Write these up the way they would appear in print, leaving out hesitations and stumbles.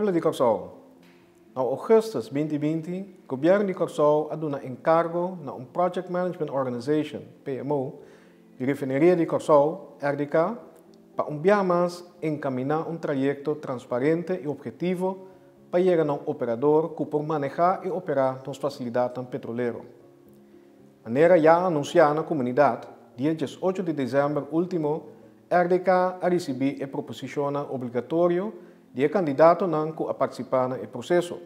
Pueblo de Corsol. Em augustus 2020, o governo de Corsol ha dado encargo na Project Management Organization, PMO, de refineria de Corsol, RDK, para mais encaminar trajecto transparente e objetivo para chegar a operador que pode manejar e operar as facilidades petroleras. De maneira já anunciada na comunidade, dia 18 de dezembro último, RDK a recebido a proposição obrigatória de candidato a participar no processo.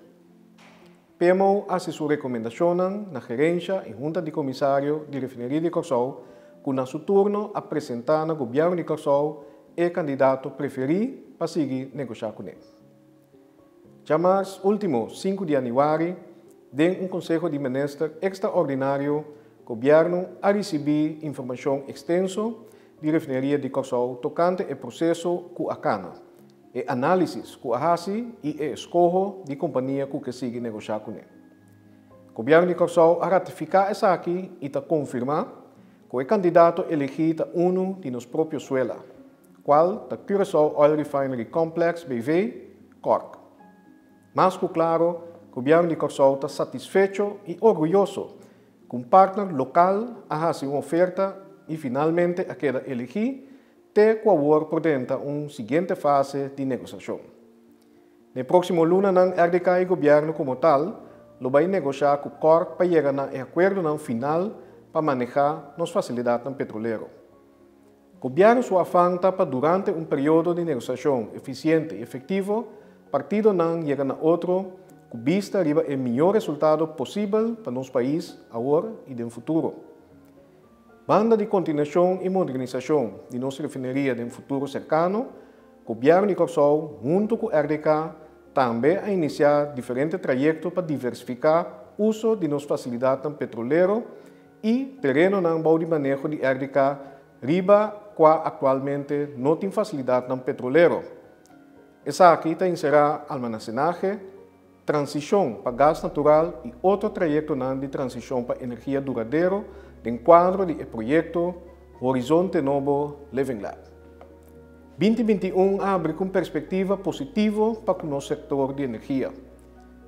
PMO hace sua recomendação na gerência e junta de comissário de refineria de Corsol, que na seu turno apresentar no governo de Corsol o candidato preferido para seguir negociar com ele. Já mais último 5 de janeiro, de Conselho de Ministros extraordinário, o governo a receber informação extensa de refineria de Corsol tocante ao processo com a cana, e análise com a RASI e a escolha de companhia que sigue negociar com ele. O governo de Corsol a ratificar essa aqui e a confirmar que o candidato elegido é um de nos próprios suela, qual é Curaçao Oil Refinery Complex BV, Cork. Mas que claro, o governo de Corsol está satisfeito e orgulhoso que partner local a fazer uma oferta e finalmente a queda elegir ter favor por dentro uma seguinte fase de negociação. No próximo lunes, o RDK e o governo como tal, vai negociar com o Cork para chegar a acordo final para manejar as facilidades petroleras. O governo só afanta para durante período de negociação eficiente e efetivo, partido não chega a outro, com vista arriba o melhor resultado possível para nosso país agora e no futuro. Banda de continuação e modernização de nossa refineria no futuro cercano, o governo de Corsol, junto com o RDK, também a iniciar diferentes trajetos para diversificar o uso de nossas facilidades petroleras e terreno de manejo de RDK, riba qual atualmente não tem facilidade petrolera. Essa aqui será almacenagem, transição para gás natural e outro trajeto de transição para energia duradoura dentro do quadro do projeto Horizonte Novo Living Lab. 2021 abre com perspectiva positiva para o nosso setor de energia.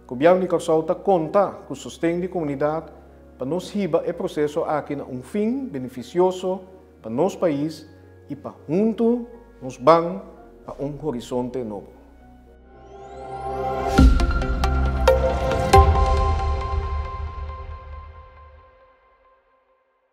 O governo de Corsol conta com o sustento da comunidade para nos riba o processo aqui na fim beneficioso para nosso país e para junto nos ban para horizonte novo.